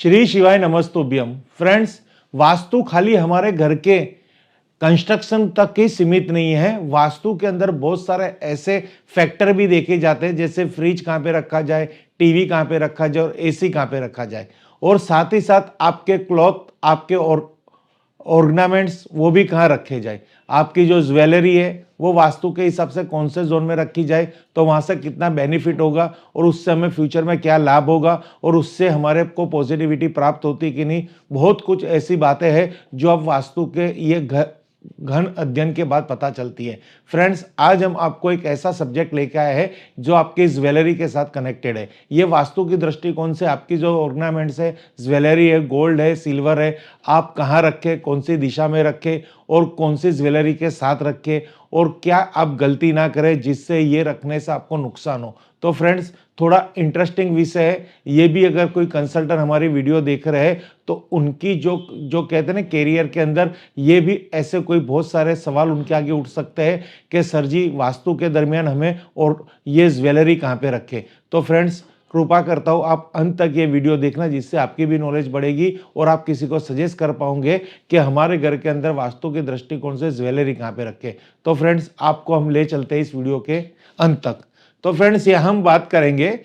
श्री शिवाय नमस्तुभ्यम। फ्रेंड्स, वास्तु खाली हमारे घर के कंस्ट्रक्शन तक ही सीमित नहीं है। वास्तु के अंदर बहुत सारे ऐसे फैक्टर भी देखे जाते हैं, जैसे फ्रिज कहाँ पे रखा जाए, टीवी कहाँ पे रखा जाए और एसी कहाँ पे रखा जाए। और साथ ही साथ आपके क्लॉथ, आपके और ऑर्नामेंट्स वो भी कहाँ रखे जाए। आपकी जो ज्वेलरी है वो वास्तु के हिसाब से कौन से जोन में रखी जाए तो वहां से कितना बेनिफिट होगा और उससे हमें फ्यूचर में क्या लाभ होगा और उससे हमारे को पॉजिटिविटी प्राप्त होती कि नहीं। बहुत कुछ ऐसी बातें हैं जो अब वास्तु के ये घन अध्ययन के बाद पता चलती है। फ्रेंड्स, आज हम आपको एक ऐसा सब्जेक्ट लेके आए हैं जो आपकी ज्वेलरी के साथ कनेक्टेड है। ये वास्तु की दृष्टिकोण से आपकी जो ऑर्नामेंट्स है, ज्वेलरी है, गोल्ड है, सिल्वर है, आप कहाँ रखें, कौन सी दिशा में रखें और कौन सी ज्वेलरी के साथ रखें और क्या आप गलती ना करें जिससे ये रखने से आपको नुकसान हो। तो फ्रेंड्स, थोड़ा इंटरेस्टिंग विषय है ये भी। अगर कोई कंसल्टेंट हमारी वीडियो देख रहे हैं तो उनकी जो जो कहते हैं ना कैरियर के अंदर, ये भी ऐसे कोई बहुत सारे सवाल उनके आगे उठ सकते हैं कि सर जी वास्तु के दरमियान हमें और ये ज्वेलरी कहाँ पे रखें। तो फ्रेंड्स, कृपा करता हूँ आप अंत तक ये वीडियो देखना, जिससे आपकी भी नॉलेज बढ़ेगी और आप किसी को सजेस्ट कर पाओगे कि हमारे घर के अंदर वास्तु के दृष्टिकोण से ज्वेलरी कहाँ पे रखें। तो फ्रेंड्स, आपको हम ले चलते हैं इस वीडियो के अंत तक। तो फ्रेंड्स, यहाँ हम बात करेंगे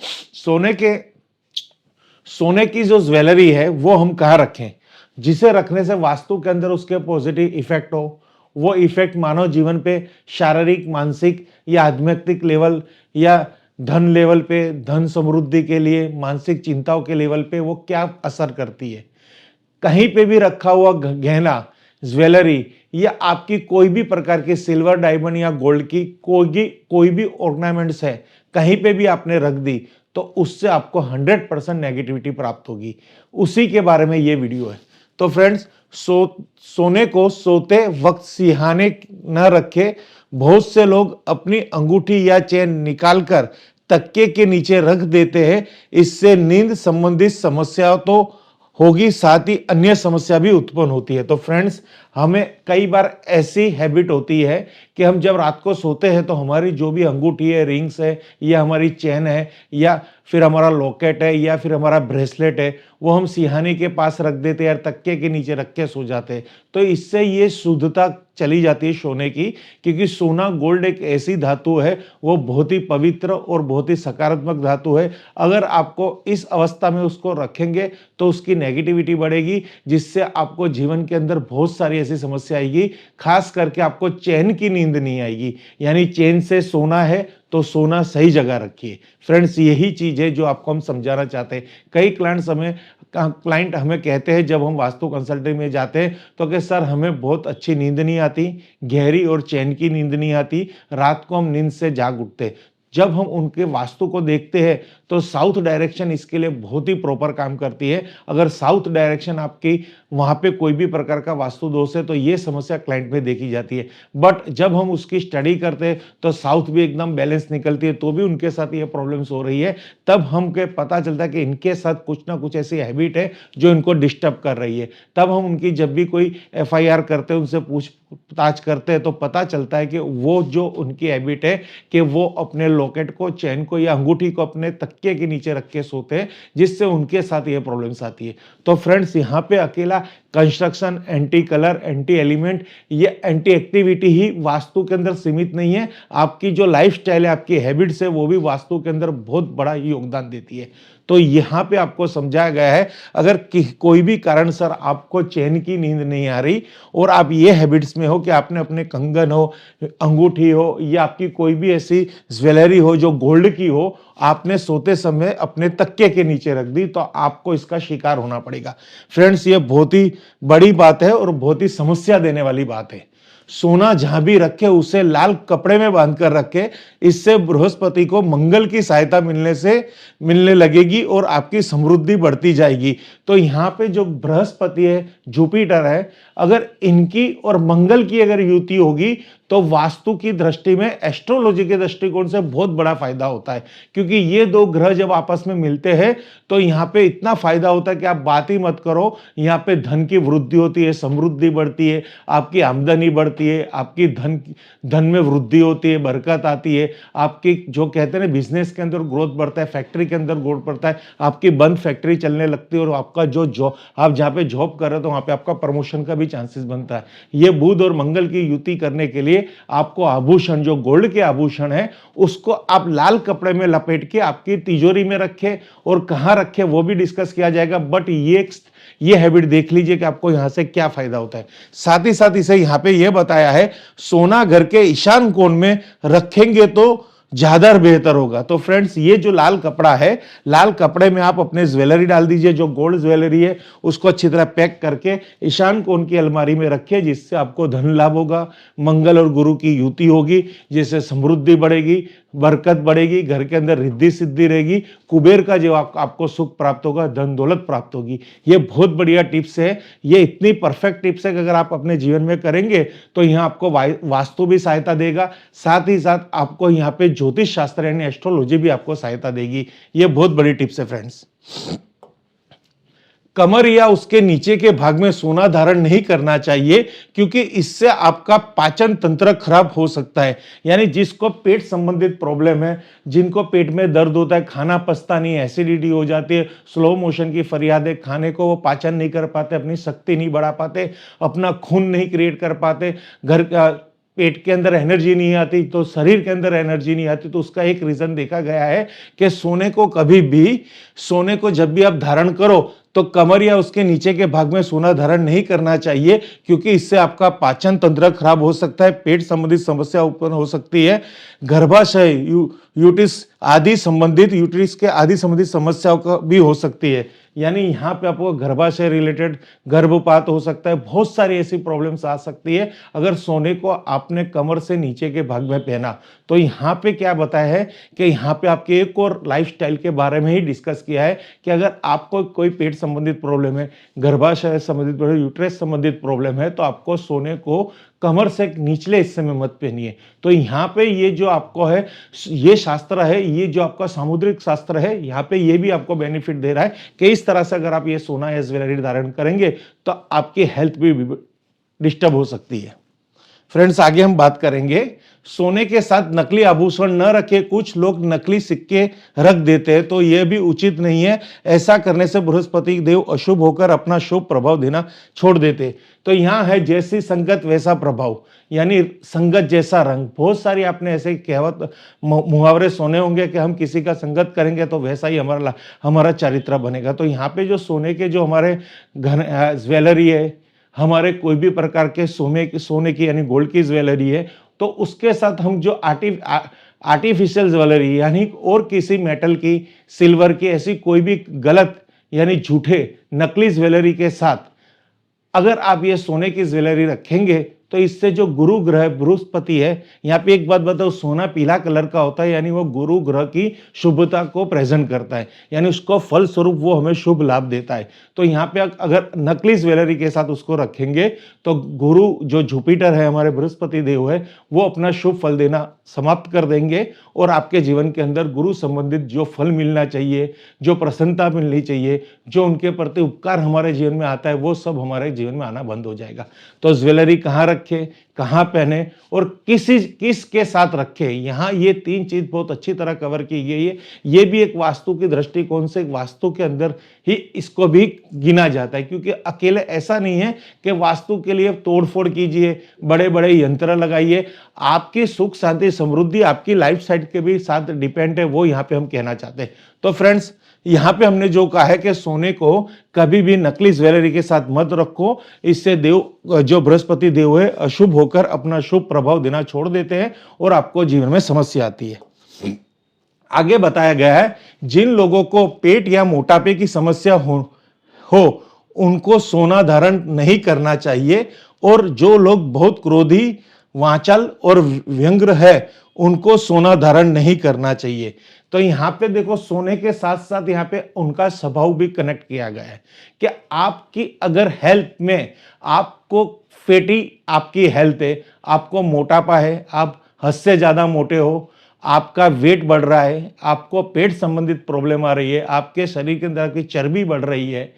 सोने की जो ज्वेलरी है वो हम कहाँ रखें, जिसे रखने से वास्तु के अंदर उसके पॉजिटिव इफेक्ट हो। वो इफेक्ट मानव जीवन पे शारीरिक, मानसिक या आध्यात्मिक लेवल या धन लेवल पे, धन समृद्धि के लिए, मानसिक चिंताओं के लेवल पे वो क्या असर करती है। कहीं पे भी रखा हुआ गहना, ज्वेलरी या आपकी कोई भी प्रकार की सिल्वर, डायमंड या गोल्ड की कोई भी ऑर्नामेंट्स है, कहीं पे भी आपने रख दी तो उससे आपको 100% नेगेटिविटी प्राप्त होगी। उसी के बारे में ये वीडियो है। तो फ्रेंड्स, सोने को सोते वक्त सिहाने न रखे। बहुत से लोग अपनी अंगूठी या चेन निकालकर तकिए के नीचे रख देते हैं। इससे नींद संबंधित समस्या तो होगी, साथ ही अन्य समस्या भी उत्पन्न होती है। तो फ्रेंड्स, हमें कई बार ऐसी हैबिट होती है कि हम जब रात को सोते हैं तो हमारी जो भी अंगूठी है, रिंग्स है या हमारी चेन है या फिर हमारा लॉकेट है या फिर हमारा ब्रेसलेट है, वो हम सिहाने के पास रख देते हैं या तकिए के नीचे रख के सो जाते हैं। तो इससे ये शुद्धता चली जाती है सोने की, क्योंकि सोना, गोल्ड एक ऐसी धातु है, वो बहुत ही पवित्र और बहुत ही सकारात्मक धातु है। अगर आपको इस अवस्था में उसको रखेंगे तो उसकी नेगेटिविटी बढ़ेगी, जिससे आपको जीवन के अंदर बहुत सारी ऐसी समस्या आएगी। खास करके आपको चैन की नींद नहीं आएगी। यानी चैन से सोना है तो सोना सही जगह रखिए। फ्रेंड्स, यही चीज है जो आपको हम समझाना चाहते हैं। कई क्लाइंट हमें कहते हैं जब हम वास्तु कंसल्टिंग में जाते हैं तो कि सर हमें बहुत अच्छी नींद नहीं आती, गहरी और चैन की नींद नहीं आती, रात को हम नींद से जाग उठते। जब हम उनके वास्तु को देखते हैं तो साउथ डायरेक्शन इसके लिए बहुत ही प्रॉपर काम करती है। अगर साउथ डायरेक्शन आपकी वहां पे कोई भी प्रकार का वास्तु दोष है तो ये समस्या क्लाइंट में देखी जाती है। बट जब हम उसकी स्टडी करते हैं तो साउथ भी एकदम बैलेंस निकलती है, तो भी उनके साथ ये प्रॉब्लम्स हो रही है। तब हमको पता चलता है कि इनके साथ कुछ ना कुछ ऐसी हैबिट है जो इनको डिस्टर्ब कर रही है। तब हम उनकी जब भी कोई FIR करते हैं, उनसे पूछताछ करते हैं तो पता चलता है कि वो जो उनकी हैबिट है कि वो अपने लॉकेट को, चैन को या अंगूठी को अपने तकिए के नीचे रख के सोते हैं, जिससे उनके साथ ये प्रॉब्लम्स आती है। तो फ्रेंड्स, यहाँ पे अकेला construction, anti colour, anti element, ये एंटी एक्टिविटी ही वास्तु के अंदर सीमित नहीं है। आपकी जो लाइफस्टाइल है, आपकी हैबिट्स है, वो भी वास्तु के अंदर बहुत बड़ा योगदान देती है। तो यहाँ पे आपको समझाया गया है, अगर कोई भी कारण सर आपको चैन की नींद नहीं आ रही और आप ये हैबिट्स में हो कि आपने अपने कंगन हो, अंगूठी हो या आपकी कोई भी ऐसी ज्वेलरी हो जो गोल्ड की हो, आपने सोते समय अपने तकिए के नीचे रख दी, तो आपको इसका शिकार होना पड़ेगा। फ्रेंड्स, ये बहुत ही बड़ी बात है और बहुत ही समस्या देने वाली बात है। सोना जहां भी रखे उसे लाल कपड़े में बांध कर रखे। इससे बृहस्पति को मंगल की सहायता मिलने लगेगी और आपकी समृद्धि बढ़ती जाएगी। तो यहाँ पे जो बृहस्पति है, जुपिटर है, अगर इनकी और मंगल की अगर युति होगी तो वास्तु की दृष्टि में, एस्ट्रोलॉजी के दृष्टिकोण से बहुत बड़ा फायदा होता है, क्योंकि ये दो ग्रह जब आपस में मिलते हैं तो यहाँ पे इतना फायदा होता है कि आप बात ही मत करो। यहाँ पे धन की वृद्धि होती है, समृद्धि बढ़ती है, आपकी आमदनी बढ़ती है, आपकी धन में वृद्धि होती है, बरकत आती है, आपकी जो कहते हैं ना बिजनेस के अंदर ग्रोथ बढ़ता है, फैक्ट्री के अंदर ग्रोथ बढ़ता है, आपकी बंद फैक्ट्री चलने लगती है और आपका जो जॉब, आप जहाँ पे जॉब कर रहे हो तो वहाँ पे आपका प्रमोशन का भी चांसेस बनता है। ये बुध और मंगल की युति करने के लिए आपको आभूषण, जो गोल्ड के आभूषण है, उसको आप लाल कपड़े में लपेट के आपकी तिजोरी में रखें, और कहाँ रखें वो भी डिस्कस किया जाएगा। बट ये हैबिट देख लीजिए कि आपको यहां से क्या फायदा होता है। साथ ही साथ इसे यहां पे ये बताया है, सोना घर के ईशान कोण में रखेंगे तो ज्यादा बेहतर होगा। तो फ्रेंड्स, ये जो लाल कपड़ा है, लाल कपड़े में आप अपने ज्वेलरी डाल दीजिए, जो गोल्ड ज्वेलरी है उसको अच्छी तरह पैक करके ईशान कोण की अलमारी में रखिए, जिससे आपको धन लाभ होगा, मंगल और गुरु की युति होगी, जिससे समृद्धि बढ़ेगी, बरकत बढ़ेगी, घर के अंदर रिद्धि सिद्धि रहेगी, कुबेर का जो आपको सुख प्राप्त होगा, धन दौलत प्राप्त होगी। ये बहुत बढ़िया टिप्स है, ये इतनी परफेक्ट टिप्स है कि अगर आप अपने जीवन में करेंगे तो यहाँ आपको वास्तु भी सहायता देगा, साथ ही साथ आपको यहाँ पे ज्योतिष शास्त्र यानी एस्ट्रोलॉजी भी आपको सहायता देगी। ये बहुत बड़ी टिप्स है फ्रेंड्स। कमर या उसके नीचे के भाग में सोना धारण नहीं करना चाहिए, क्योंकि इससे आपका पाचन तंत्र खराब हो सकता है। यानी जिसको पेट संबंधित प्रॉब्लम है, जिनको पेट में दर्द होता है, खाना पचता नहीं, एसिडिटी हो जाती है, स्लो मोशन की फरियाद है, खाने को वो पाचन नहीं कर पाते, अपनी शक्ति नहीं बढ़ा पाते, अपना खून नहीं क्रिएट कर पाते, घर का पेट के अंदर एनर्जी नहीं आती, तो शरीर के अंदर एनर्जी नहीं आती, तो उसका एक रीजन देखा गया है कि सोने को जब भी आप धारण करो तो कमर या उसके नीचे के भाग में सोना धारण नहीं करना चाहिए, क्योंकि इससे आपका पाचन तंत्र खराब हो सकता है, पेट संबंधित समस्या उत्पन्न हो सकती है, गर्भाशय, यूट्रिस के आदि संबंधित समस्याओं का भी हो सकती है। यानी यहाँ पे आपको गर्भाशय रिलेटेड गर्भपात हो सकता है, बहुत सारी ऐसी प्रॉब्लम्स आ सकती है अगर सोने को आपने कमर से नीचे के भाग में पहना। तो यहाँ पे क्या बताया है कि यहाँ पे आपके एक और लाइफस्टाइल के बारे में ही डिस्कस किया है कि अगर आपको कोई पेट संबंधित प्रॉब्लम है, गर्भाशय संबंधित प्रॉब्लम, यूट्रस संबंधित प्रॉब्लम है, तो आपको सोने को कमर से निचले हिस्से में मत पहनिए। तो यहाँ पे ये जो आपको है, ये शास्त्र है, ये जो आपका सामुद्रिक शास्त्र है, यहाँ पे ये भी आपको बेनिफिट दे रहा है कि इस तरह से अगर आप ये सोना या ज्वेलरी धारण करेंगे तो आपकी हेल्थ भी डिस्टर्ब हो सकती है। फ्रेंड्स, आगे हम बात करेंगे, सोने के साथ नकली आभूषण न रखे। कुछ लोग नकली सिक्के रख देते हैं, तो यह भी उचित नहीं है। ऐसा करने से बृहस्पति देव अशुभ होकर अपना शुभ प्रभाव देना छोड़ देते। तो यहाँ है, जैसी संगत वैसा प्रभाव, यानी संगत जैसा रंग। बहुत सारी आपने ऐसे कहावत मुहावरे सुने होंगे कि हम किसी का संगत करेंगे तो वैसा ही हमारा चरित्र बनेगा। तो यहाँ पे जो सोने के जो हमारे ज्वेलरी है, हमारे कोई भी प्रकार के सोने की यानी गोल्ड की ज्वेलरी है, तो उसके साथ हम जो आर्टिफिशियल ज्वेलरी यानी और किसी मेटल की, सिल्वर की, ऐसी कोई भी गलत यानी झूठे नकली ज्वेलरी के साथ अगर आप ये सोने की ज्वेलरी रखेंगे तो इससे जो गुरु ग्रह बृहस्पति है, यहाँ पे एक बात बताओ, सोना पीला कलर का होता है, यानी वो गुरु ग्रह की शुभता को प्रेजेंट करता है, यानी उसको फल स्वरूप वो हमें शुभ लाभ देता है। तो यहाँ पे अगर नकली ज्वेलरी के साथ उसको रखेंगे तो गुरु जो जुपिटर है, हमारे बृहस्पति देव है, वो अपना शुभ फल देना समाप्त कर देंगे और आपके जीवन के अंदर गुरु संबंधित जो फल मिलना चाहिए, जो प्रसन्नता मिलनी चाहिए, जो उनके प्रति उपकार हमारे जीवन में आता है, वो सब हमारे जीवन में आना बंद हो जाएगा। तो ज्वेलरी कहाँ रखे, कहाँ पहने और किसके साथ रखे, यहाँ ये तीन चीज बहुत अच्छी तरह कवर की गई है। ये भी एक वास्तु की दृष्टिकोण से वास्तु के अंदर ही इसको भी गिना जाता है, क्योंकि अकेले ऐसा नहीं है कि वास्तु के लिए तोड़फोड़ कीजिए, बड़े बड़े यंत्र लगाइए। आपकी सुख शांति समृद्धि आपकी लाइफ साइड के भी साथ डिपेंड है, वो यहाँ पे हम कहना चाहते हैं। तो फ्रेंड्स, यहाँ पे हमने जो कहा है कि सोने को कभी भी नकली ज्वेलरी के साथ मत रखो, इससे देव जो बृहस्पति देव है अशुभ होकर अपना शुभ प्रभाव देना छोड़ देते हैं और आपको जीवन में समस्या आती है। आगे बताया गया है, जिन लोगों को पेट या मोटापे की समस्या हो उनको सोना धारण नहीं करना चाहिए, और जो लोग बहुत क्रोधी वाचाल और व्यंग्र है, उनको सोना धारण नहीं करना चाहिए। तो यहाँ पे देखो सोने के साथ साथ यहाँ पे उनका स्वभाव भी कनेक्ट किया गया है कि आपकी अगर हेल्थ में आपको फैटी आपकी हेल्थ है, आपको मोटापा है, आप हद से ज्यादा मोटे हो, आपका वेट बढ़ रहा है, आपको पेट संबंधित प्रॉब्लम आ रही है, आपके शरीर के अंदर की चर्बी बढ़ रही है,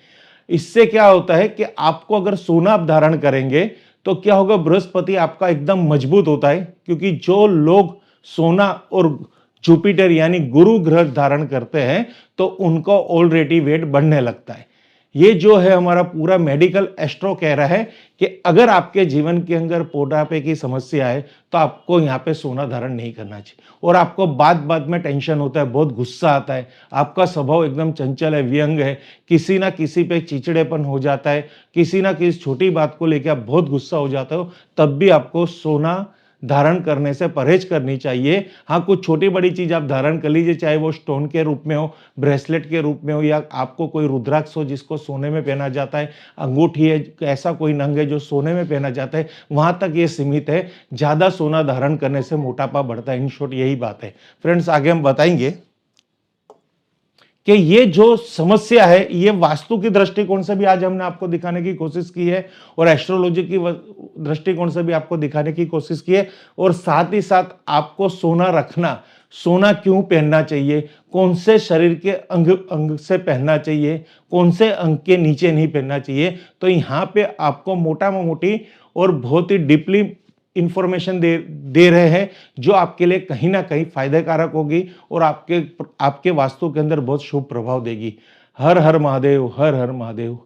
इससे क्या होता है कि आपको अगर सोना आप धारण करेंगे तो क्या होगा, बृहस्पति आपका एकदम मजबूत होता है, क्योंकि जो लोग सोना और जुपिटर यानी गुरु ग्रह धारण करते हैं तो उनको ऑलरेडी वेट बढ़ने लगता है। ये जो है हमारा पूरा मेडिकल एस्ट्रो कह रहा है कि अगर आपके जीवन के अंदर मोटापे की समस्या है तो आपको यहाँ पे सोना धारण नहीं करना चाहिए, और आपको बात बात में टेंशन होता है, बहुत गुस्सा आता है, आपका स्वभाव एकदम चंचल है, व्यंग है, किसी ना किसी पे चिड़चिड़ेपन हो जाता है, किसी ना किसी छोटी बात को लेकर आप बहुत गुस्सा हो जाते हो, तब भी आपको सोना धारण करने से परहेज करनी चाहिए। हाँ, कुछ छोटी बड़ी चीज आप धारण कर लीजिए, चाहे वो स्टोन के रूप में हो, ब्रेसलेट के रूप में हो, या आपको कोई रुद्राक्ष हो जिसको सोने में पहना जाता है, अंगूठी है, ऐसा कोई नंग है जो सोने में पहना जाता है, वहां तक ये सीमित है। ज्यादा सोना धारण करने से मोटापा बढ़ता है। इन शॉर्ट यही बात है। फ्रेंड्स, आगे हम बताएंगे कि ये जो समस्या है ये वास्तु की दृष्टिकोण से भी आज हमने आपको दिखाने की कोशिश की है, और एस्ट्रोलॉजी की दृष्टिकोण से भी आपको दिखाने की कोशिश की है, और साथ ही साथ आपको सोना रखना, सोना क्यों पहनना चाहिए, कौन से शरीर के अंग अंग से पहनना चाहिए, कौन से अंग के नीचे नहीं पहनना चाहिए। तो यहाँ पे आपको मोटा मोटी और बहुत ही डीपली इंफॉर्मेशन दे रहे हैं जो आपके लिए कहीं ना कहीं फायदेकारक होगी और आपके वास्तु के अंदर बहुत शुभ प्रभाव देगी। हर हर महादेव, हर हर महादेव।